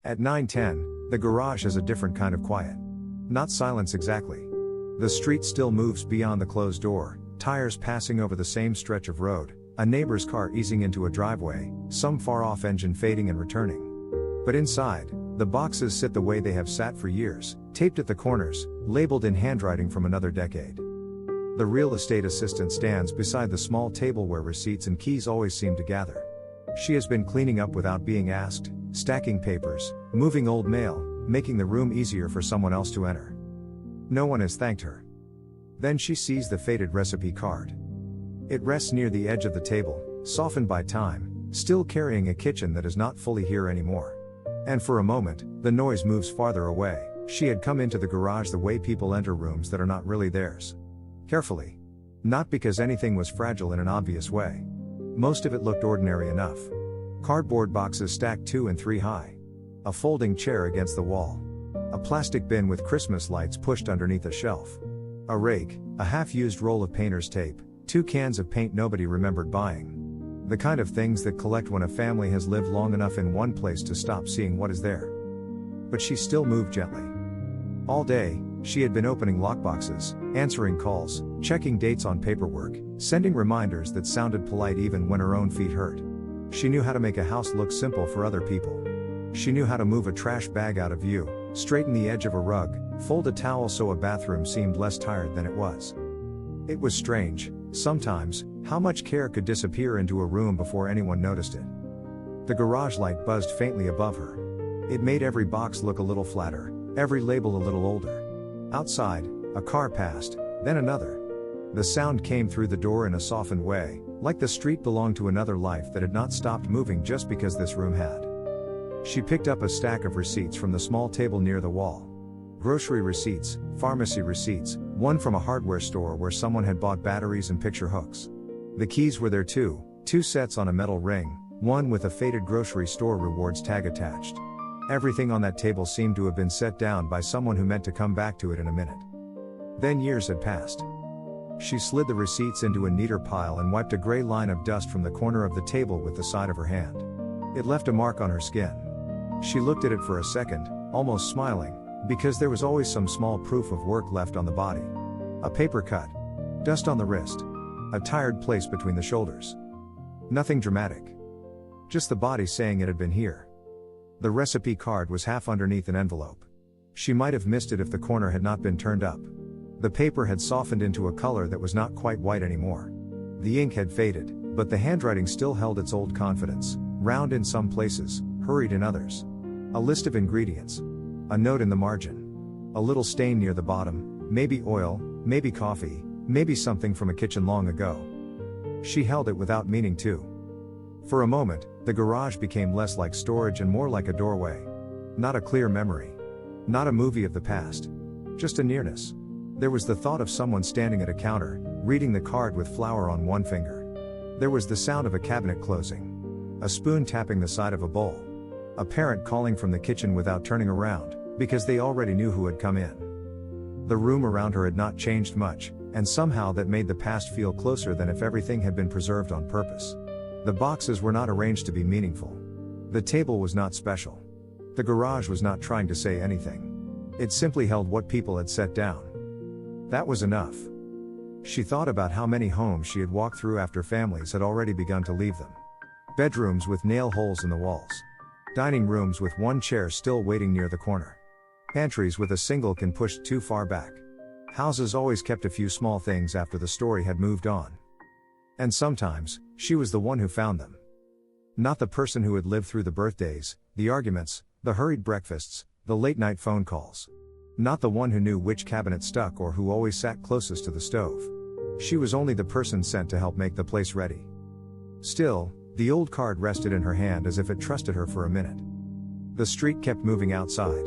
At 9:10, the garage has a different kind of quiet. Not silence exactly. The street still moves beyond the closed door, tires passing over the same stretch of road, a neighbor's car easing into a driveway, some far-off engine fading and returning. But inside, the boxes sit the way they have sat for years, taped at the corners, labeled in handwriting from another decade. The real estate assistant stands beside the small table where receipts and keys always seem to gather. She has been cleaning up without being asked, stacking papers, moving old mail, making the room easier for someone else to enter. No one has thanked her. Then she sees the faded recipe card. It rests near the edge of the table, softened by time, still carrying a kitchen that is not fully here anymore. And for a moment, the noise moves farther away. She had come into the garage the way people enter rooms that are not really theirs. Carefully. Not because anything was fragile in an obvious way. Most of it looked ordinary enough. Cardboard boxes stacked 2 and 3 high. A folding chair against the wall. A plastic bin with Christmas lights pushed underneath a shelf. A rake, a half-used roll of painter's tape, 2 cans of paint nobody remembered buying. The kind of things that collect when a family has lived long enough in one place to stop seeing what is there. But she still moved gently. All day, she had been opening lockboxes, answering calls, checking dates on paperwork, sending reminders that sounded polite even when her own feet hurt. She knew how to make a house look simple for other people. She knew how to move a trash bag out of view, straighten the edge of a rug, fold a towel so a bathroom seemed less tired than it was. It was strange, sometimes, how much care could disappear into a room before anyone noticed it. The garage light buzzed faintly above her. It made every box look a little flatter, every label a little older. Outside, a car passed, then another. The sound came through the door in a softened way, like the street belonged to another life that had not stopped moving just because this room had. She picked up a stack of receipts from the small table near the wall. Grocery receipts, pharmacy receipts, one from a hardware store where someone had bought batteries and picture hooks. The keys were there too, 2 sets on a metal ring, one with a faded grocery store rewards tag attached. Everything on that table seemed to have been set down by someone who meant to come back to it in a minute. Then years had passed. She slid the receipts into a neater pile and wiped a gray line of dust from the corner of the table with the side of her hand. It left a mark on her skin. She looked at it for a second, almost smiling, because there was always some small proof of work left on the body. A paper cut. Dust on the wrist. A tired place between the shoulders. Nothing dramatic. Just the body saying it had been here. The recipe card was half underneath an envelope. She might have missed it if the corner had not been turned up. The paper had softened into a color that was not quite white anymore. The ink had faded, but the handwriting still held its old confidence, round in some places, hurried in others. A list of ingredients. A note in the margin. A little stain near the bottom, maybe oil, maybe coffee, maybe something from a kitchen long ago. She held it without meaning to. For a moment, the garage became less like storage and more like a doorway. Not a clear memory. Not a movie of the past. Just a nearness. There was the thought of someone standing at a counter, reading the card with flour on one finger. There was the sound of a cabinet closing. A spoon tapping the side of a bowl. A parent calling from the kitchen without turning around, because they already knew who had come in. The room around her had not changed much, and somehow that made the past feel closer than if everything had been preserved on purpose. The boxes were not arranged to be meaningful. The table was not special. The garage was not trying to say anything. It simply held what people had set down. That was enough. She thought about how many homes she had walked through after families had already begun to leave them. Bedrooms with nail holes in the walls. Dining rooms with one chair still waiting near the corner. Pantries with a single can pushed too far back. Houses always kept a few small things after the story had moved on. And sometimes, she was the one who found them. Not the person who had lived through the birthdays, the arguments, the hurried breakfasts, the late-night phone calls. Not the one who knew which cabinet stuck or who always sat closest to the stove. She was only the person sent to help make the place ready. Still, the old card rested in her hand as if it trusted her for a minute. The street kept moving outside.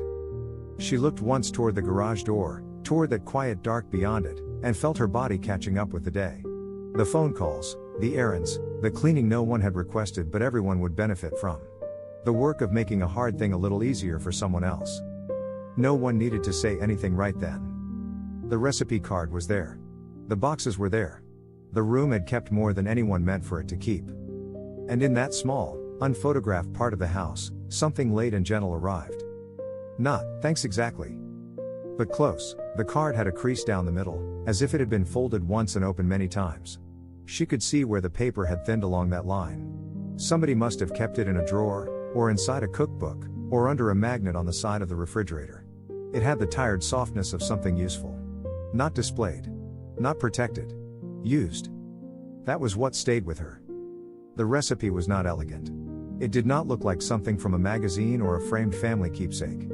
She looked once toward the garage door, toward that quiet dark beyond it, and felt her body catching up with the day. The phone calls, the errands, the cleaning no one had requested but everyone would benefit from. The work of making a hard thing a little easier for someone else. No one needed to say anything right then. The recipe card was there. The boxes were there. The room had kept more than anyone meant for it to keep. And in that small, unphotographed part of the house, Something late and gentle arrived. Not, thanks exactly. But close. The card had a crease down the middle, as if it had been folded once and opened many times. She could see where the paper had thinned along that line. Somebody must have kept it in a drawer, or inside a cookbook, or under a magnet on the side of the refrigerator. It had the tired softness of something useful. Not displayed. Not protected. Used. That was what stayed with her. The recipe was not elegant. It did not look like something from a magazine or a framed family keepsake.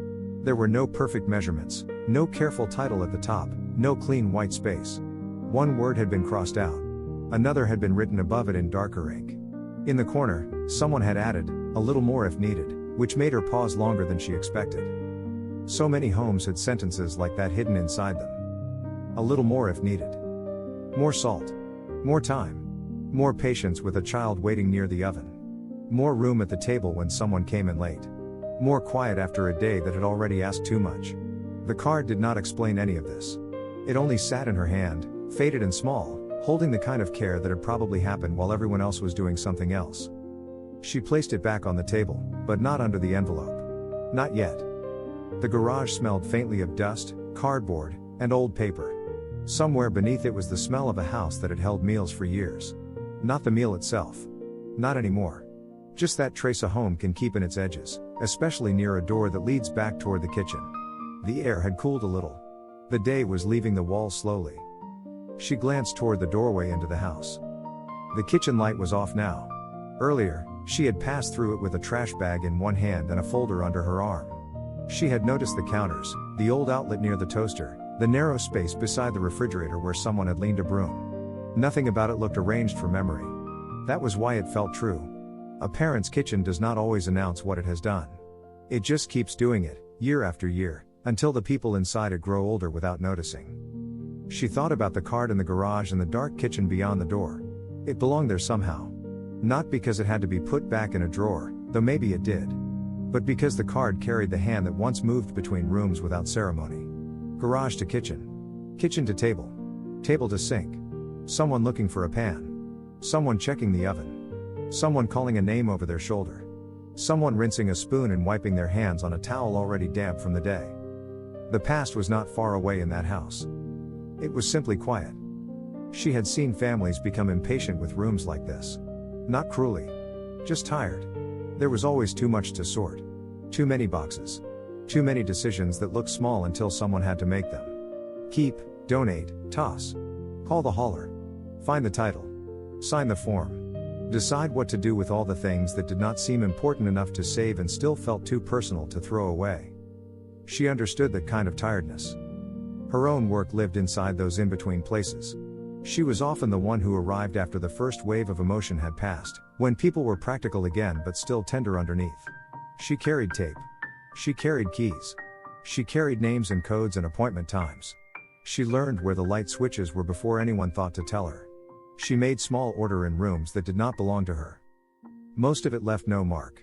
There were no perfect measurements, no careful title at the top, no clean white space. One word had been crossed out. Another had been written above it in darker ink. In the corner, someone had added, "a little more if needed," which made her pause longer than she expected. So many homes had sentences like that hidden inside them. A little more if needed. More salt. More time. More patience with a child waiting near the oven. More room at the table when someone came in late. More quiet after a day that had already asked too much. The card did not explain any of this. It only sat in her hand, faded and small, holding the kind of care that had probably happened while everyone else was doing something else. She placed it back on the table, but not under the envelope. Not yet. The garage smelled faintly of dust, cardboard, and old paper. Somewhere beneath it was the smell of a house that had held meals for years. Not the meal itself. Not anymore. Just that trace a home can keep in its edges, especially near a door that leads back toward the kitchen. The air had cooled a little. The day was leaving the walls slowly. She glanced toward the doorway into the house. The kitchen light was off now. Earlier, she had passed through it with a trash bag in one hand and a folder under her arm. She had noticed the counters, the old outlet near the toaster, the narrow space beside the refrigerator where someone had leaned a broom. Nothing about it looked arranged for memory. That was why it felt true. A parent's kitchen does not always announce what it has done. It just keeps doing it, year after year, until the people inside it grow older without noticing. She thought about the card in the garage and the dark kitchen beyond the door. It belonged there somehow. Not because it had to be put back in a drawer, though maybe it did. But because the card carried the hand that once moved between rooms without ceremony. Garage to kitchen. Kitchen to table. Table to sink. Someone looking for a pan. Someone checking the oven. Someone calling a name over their shoulder. Someone rinsing a spoon and wiping their hands on a towel already damp from the day. The past was not far away in that house. It was simply quiet. She had seen families become impatient with rooms like this. Not cruelly. Just tired. There was always too much to sort. Too many boxes. Too many decisions that looked small until someone had to make them. Keep, donate, toss. Call the hauler. Find the title. Sign the form. Decide what to do with all the things that did not seem important enough to save and still felt too personal to throw away. She understood that kind of tiredness. Her own work lived inside those in-between places. She was often the one who arrived after the first wave of emotion had passed, when people were practical again but still tender underneath. She carried tape. She carried keys. She carried names and codes and appointment times. She learned where the light switches were before anyone thought to tell her. She made small order in rooms that did not belong to her. Most of it left no mark.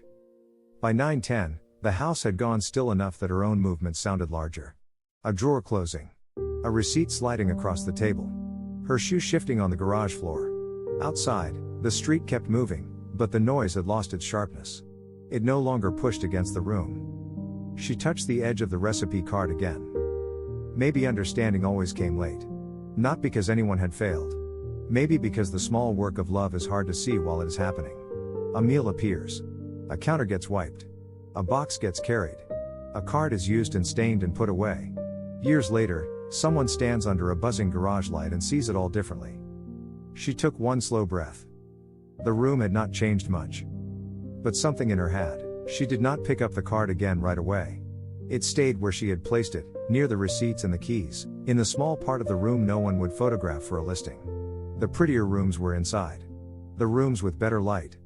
By 9:10, the house had gone still enough that her own movements sounded larger. A drawer closing. A receipt sliding across the table. Her shoe shifting on the garage floor. Outside, the street kept moving, but the noise had lost its sharpness. It no longer pushed against the room. She touched the edge of the recipe card again. Maybe understanding always came late. Not because anyone had failed. Maybe because the small work of love is hard to see while it is happening. A meal appears. A counter gets wiped. A box gets carried. A card is used and stained and put away. Years later, someone stands under a buzzing garage light and sees it all differently. She took one slow breath. The room had not changed much. But something in her had. She did not pick up the card again right away. It stayed where she had placed it, near the receipts and the keys, in the small part of the room no one would photograph for a listing. The prettier rooms were inside. The rooms with better light.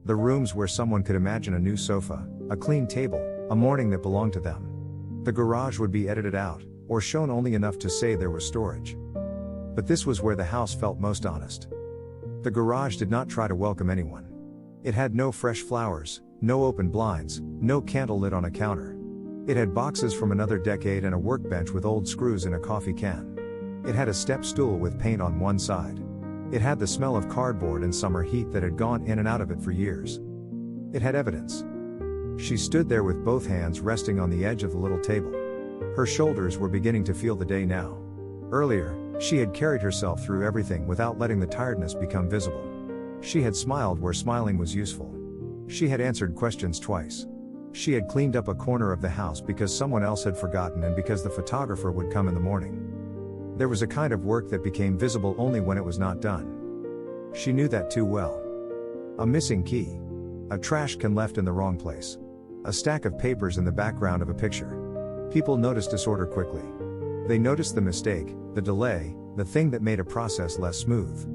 The rooms where someone could imagine a new sofa, a clean table, a morning that belonged to them. The garage would be edited out, or shown only enough to say there was storage. But this was where the house felt most honest. The garage did not try to welcome anyone. It had no fresh flowers, no open blinds, no candle lit on a counter. It had boxes from another decade and a workbench with old screws in a coffee can. It had a step stool with paint on one side. It had the smell of cardboard and summer heat that had gone in and out of it for years. It had evidence. She stood there with both hands resting on the edge of the little table. Her shoulders were beginning to feel the day now. Earlier, she had carried herself through everything without letting the tiredness become visible. She had smiled where smiling was useful. She had answered questions twice. She had cleaned up a corner of the house because someone else had forgotten and because the photographer would come in the morning. There was a kind of work that became visible only when it was not done. She knew that too well. A missing key. A trash can left in the wrong place. A stack of papers in the background of a picture. People noticed disorder quickly. They noticed the mistake, the delay, the thing that made a process less smooth.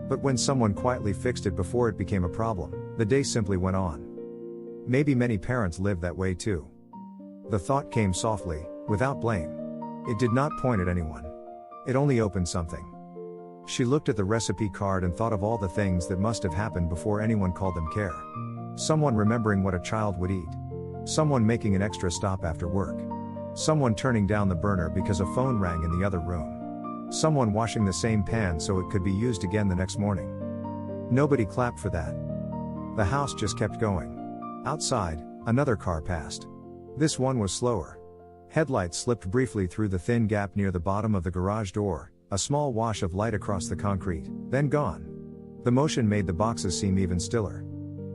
But when someone quietly fixed it before it became a problem, the day simply went on. Maybe many parents lived that way too. The thought came softly, without blame. It did not point at anyone. It only opened something. She looked at the recipe card and thought of all the things that must have happened before anyone called them care. Someone remembering what a child would eat. Someone making an extra stop after work. Someone turning down the burner because a phone rang in the other room. Someone washing the same pan so it could be used again the next morning. Nobody clapped for that. The house just kept going. Outside, another car passed. This one was slower. Headlights slipped briefly through the thin gap near the bottom of the garage door, a small wash of light across the concrete, then gone. The motion made the boxes seem even stiller.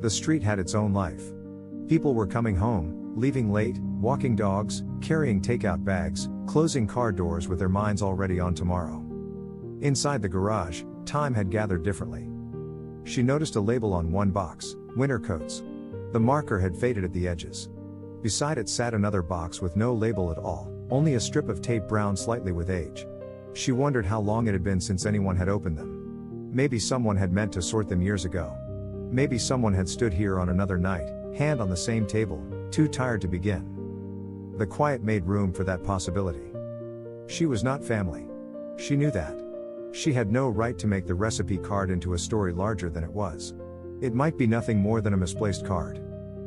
The street had its own life. People were coming home, leaving late, walking dogs, carrying takeout bags, closing car doors with their minds already on tomorrow. Inside the garage, time had gathered differently. She noticed a label on one box, winter coats. The marker had faded at the edges. Beside it sat another box with no label at all, only a strip of tape brown slightly with age. She wondered how long it had been since anyone had opened them. Maybe someone had meant to sort them years ago. Maybe someone had stood here on another night, hand on the same table, too tired to begin. The quiet made room for that possibility. She was not family. She knew that. She had no right to make the recipe card into a story larger than it was. It might be nothing more than a misplaced card.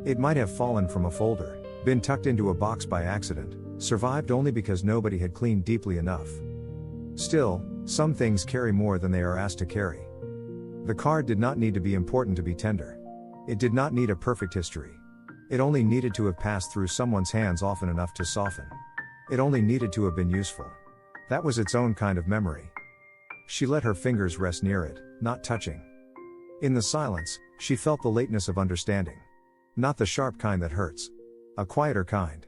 It might have fallen from a folder, been tucked into a box by accident, survived only because nobody had cleaned deeply enough. Still, some things carry more than they are asked to carry. The card did not need to be important to be tender. It did not need a perfect history. It only needed to have passed through someone's hands often enough to soften. It only needed to have been useful. That was its own kind of memory. She let her fingers rest near it, not touching. In the silence, she felt the lateness of understanding. Not the sharp kind that hurts. A quieter kind.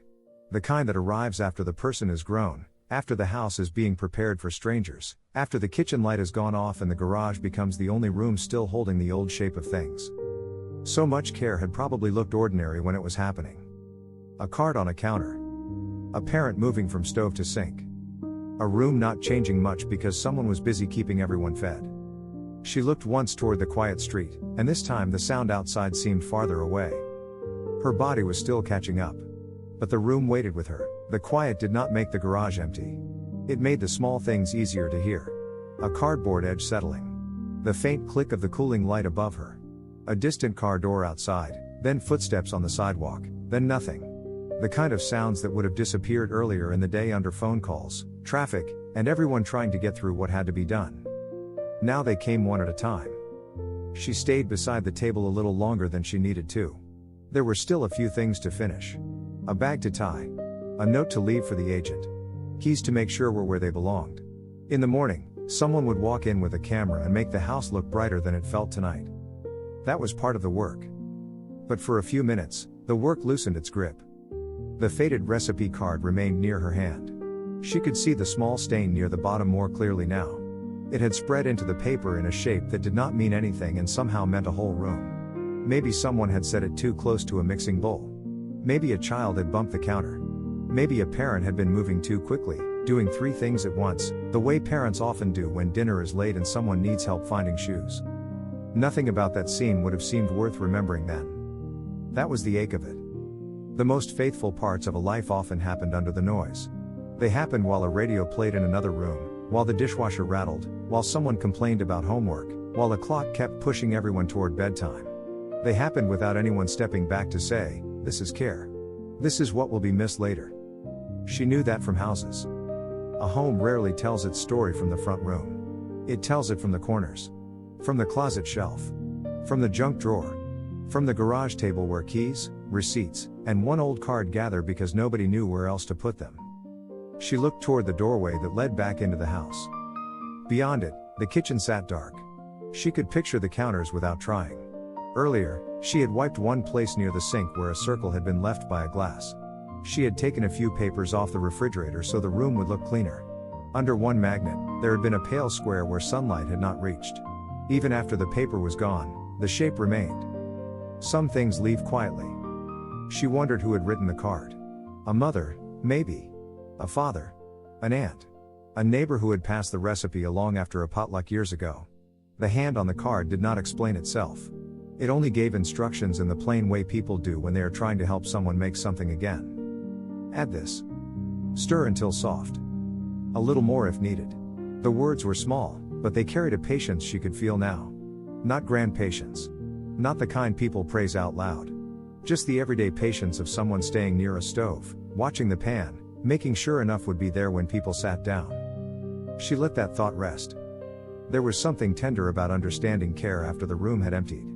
The kind that arrives after the person is grown, after the house is being prepared for strangers, after the kitchen light has gone off and the garage becomes the only room still holding the old shape of things. So much care had probably looked ordinary when it was happening. A card on a counter. A parent moving from stove to sink. A room not changing much because someone was busy keeping everyone fed. She looked once toward the quiet street, and this time the sound outside seemed farther away. Her body was still catching up. But the room waited with her. The quiet did not make the garage empty. It made the small things easier to hear. A cardboard edge settling. The faint click of the cooling light above her. A distant car door outside, then footsteps on the sidewalk, then nothing. The kind of sounds that would have disappeared earlier in the day under phone calls, traffic, and everyone trying to get through what had to be done. Now they came one at a time. She stayed beside the table a little longer than she needed to. There were still a few things to finish. A bag to tie. A note to leave for the agent. Keys to make sure were where they belonged. In the morning, someone would walk in with a camera and make the house look brighter than it felt tonight. That was part of the work. But for a few minutes, the work loosened its grip. The faded recipe card remained near her hand. She could see the small stain near the bottom more clearly now. It had spread into the paper in a shape that did not mean anything and somehow meant a whole room. Maybe someone had set it too close to a mixing bowl. Maybe a child had bumped the counter. Maybe a parent had been moving too quickly, doing 3 things at once, the way parents often do when dinner is late and someone needs help finding shoes. Nothing about that scene would have seemed worth remembering then. That was the ache of it. The most faithful parts of a life often happened under the noise. They happened while a radio played in another room, while the dishwasher rattled, while someone complained about homework, while the clock kept pushing everyone toward bedtime. They happened without anyone stepping back to say, "This is care. This is what will be missed later." She knew that from houses. A home rarely tells its story from the front room. It tells it from the corners. From the closet shelf. From the junk drawer. From the garage table where keys, receipts, and one old card gather because nobody knew where else to put them. She looked toward the doorway that led back into the house. Beyond it, the kitchen sat dark. She could picture the counters without trying. Earlier, she had wiped one place near the sink where a circle had been left by a glass. She had taken a few papers off the refrigerator so the room would look cleaner. Under one magnet, there had been a pale square where sunlight had not reached. Even after the paper was gone, the shape remained. Some things leave quietly. She wondered who had written the card. A mother, maybe. A father. An aunt. A neighbor who had passed the recipe along after a potluck years ago. The hand on the card did not explain itself. It only gave instructions in the plain way people do when they are trying to help someone make something again. Add this. Stir until soft. A little more if needed. The words were small, but they carried a patience she could feel now. Not grand patience. Not the kind people praise out loud. Just the everyday patience of someone staying near a stove, watching the pan, making sure enough would be there when people sat down. She let that thought rest. There was something tender about understanding care after the room had emptied.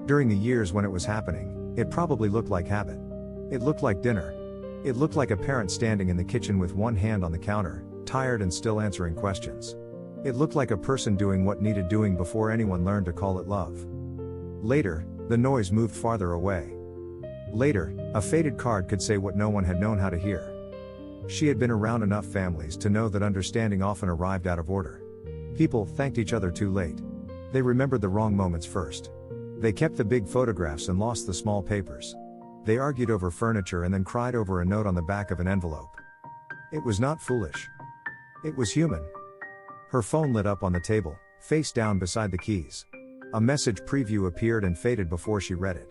During the years when it was happening, it probably looked like habit. It looked like dinner. It looked like a parent standing in the kitchen with one hand on the counter, tired and still answering questions. It looked like a person doing what needed doing before anyone learned to call it love. Later, the noise moved farther away. Later, a faded card could say what no one had known how to hear. She had been around enough families to know that understanding often arrived out of order. People thanked each other too late. They remembered the wrong moments first. They kept the big photographs and lost the small papers. They argued over furniture and then cried over a note on the back of an envelope. It was not foolish. It was human. Her phone lit up on the table, face down beside the keys. A message preview appeared and faded before she read it.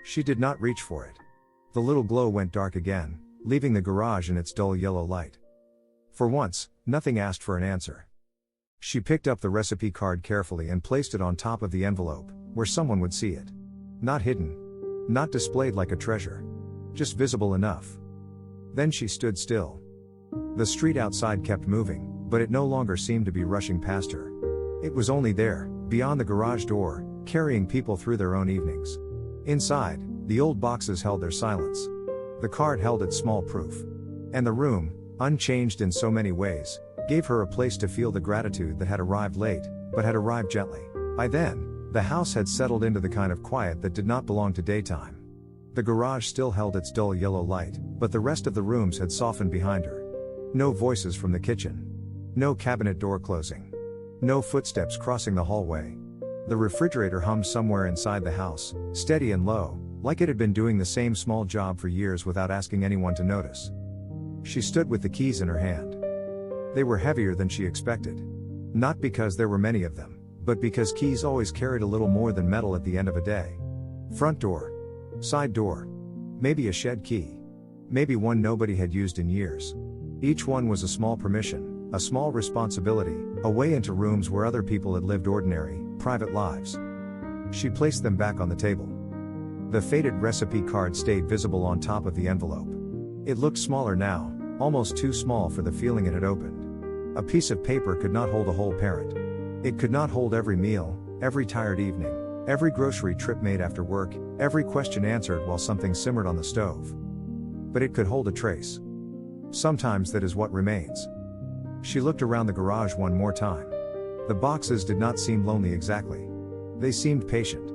She did not reach for it. The little glow went dark again, leaving the garage in its dull yellow light. For once, nothing asked for an answer. She picked up the recipe card carefully and placed it on top of the envelope, where someone would see it. Not hidden. Not displayed like a treasure. Just visible enough. Then she stood still. The street outside kept moving, but it no longer seemed to be rushing past her. It was only there, beyond the garage door, carrying people through their own evenings. Inside, the old boxes held their silence. The card held its small proof. And the room, unchanged in so many ways, gave her a place to feel the gratitude that had arrived late, but had arrived gently. By then, the house had settled into the kind of quiet that did not belong to daytime. The garage still held its dull yellow light, but the rest of the rooms had softened behind her. No voices from the kitchen. No cabinet door closing. No footsteps crossing the hallway. The refrigerator hummed somewhere inside the house, steady and low, like it had been doing the same small job for years without asking anyone to notice. She stood with the keys in her hand. They were heavier than she expected. Not because there were many of them, but because keys always carried a little more than metal at the end of a day. Front door. Side door. Maybe a shed key. Maybe one nobody had used in years. Each one was a small permission, a small responsibility, a way into rooms where other people had lived ordinary, private lives. She placed them back on the table. The faded recipe card stayed visible on top of the envelope. It looked smaller now, almost too small for the feeling it had opened. A piece of paper could not hold a whole parent. It could not hold every meal, every tired evening, every grocery trip made after work, every question answered while something simmered on the stove. But it could hold a trace. Sometimes that is what remains. She looked around the garage one more time. The boxes did not seem lonely exactly. They seemed patient.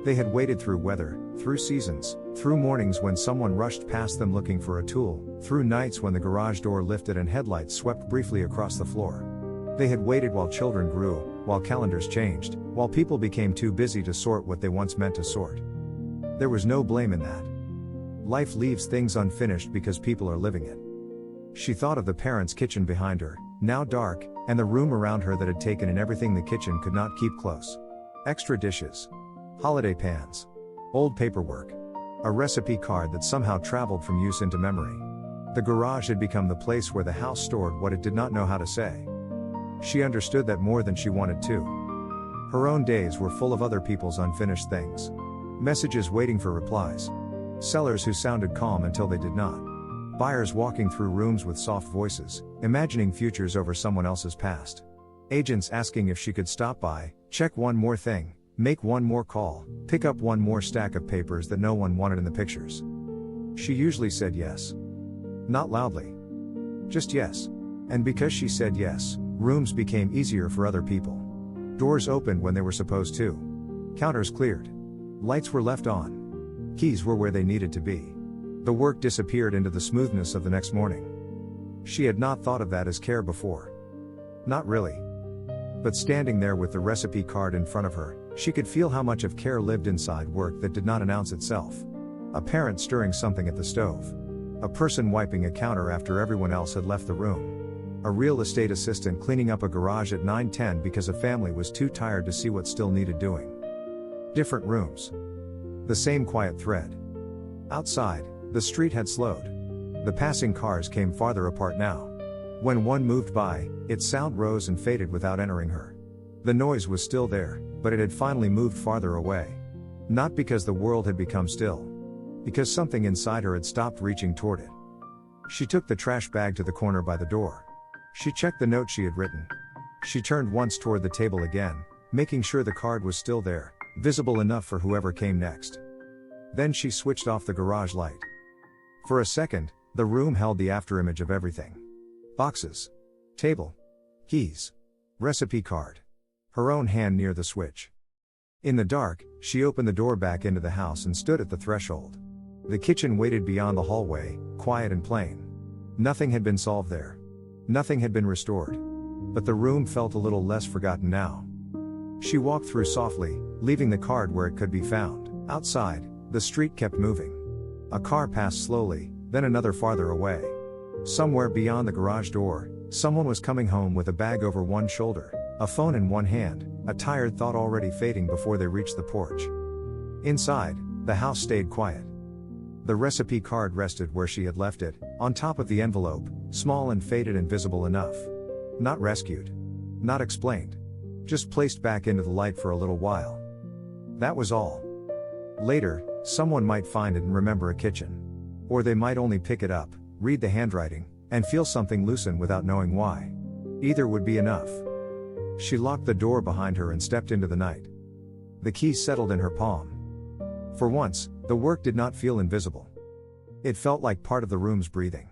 They had waited through weather, through seasons, through mornings when someone rushed past them looking for a tool, through nights when the garage door lifted and headlights swept briefly across the floor. They had waited while children grew, while calendars changed, while people became too busy to sort what they once meant to sort. There was no blame in that. Life leaves things unfinished because people are living it. She thought of the parents' kitchen behind her, now dark, and the room around her that had taken in everything the kitchen could not keep close. Extra dishes. Holiday pans. Old paperwork. A recipe card that somehow traveled from use into memory. The garage had become the place where the house stored what it did not know how to say. She understood that more than she wanted to. Her own days were full of other people's unfinished things. Messages waiting for replies. Sellers who sounded calm until they did not. Buyers walking through rooms with soft voices, imagining futures over someone else's past. Agents asking if she could stop by, check one more thing, make one more call, pick up one more stack of papers that no one wanted in the pictures. She usually said yes. Not loudly. Just yes. And because she said yes, rooms became easier for other people. Doors opened when they were supposed to. Counters cleared. Lights were left on. Keys were where they needed to be. The work disappeared into the smoothness of the next morning. She had not thought of that as care before. Not really. But standing there with the recipe card in front of her, she could feel how much of care lived inside work that did not announce itself. A parent stirring something at the stove. A person wiping a counter after everyone else had left the room. A real estate assistant cleaning up a garage at 9:10 because a family was too tired to see what still needed doing. Different rooms. The same quiet thread. Outside, the street had slowed. The passing cars came farther apart now. When one moved by, its sound rose and faded without entering her. The noise was still there, but it had finally moved farther away. Not because the world had become still. Because something inside her had stopped reaching toward it. She took the trash bag to the corner by the door. She checked the note she had written. She turned once toward the table again, making sure the card was still there, visible enough for whoever came next. Then she switched off the garage light. For a second, the room held the afterimage of everything. Boxes. Table. Keys. Recipe card. Her own hand near the switch. In the dark, she opened the door back into the house and stood at the threshold. The kitchen waited beyond the hallway, quiet and plain. Nothing had been solved there. Nothing had been restored. But the room felt a little less forgotten now. She walked through softly, leaving the card where it could be found. Outside, the street kept moving. A car passed slowly, then another farther away. Somewhere beyond the garage door, someone was coming home with a bag over one shoulder, a phone in one hand, a tired thought already fading before they reached the porch. Inside, the house stayed quiet. The recipe card rested where she had left it, on top of the envelope, small and faded and visible enough. Not rescued. Not explained. Just placed back into the light for a little while. That was all. Later, someone might find it and remember a kitchen. Or they might only pick it up, read the handwriting, and feel something loosen without knowing why. Either would be enough. She locked the door behind her and stepped into the night. The key settled in her palm. For once, the work did not feel invisible. It felt like part of the room's breathing.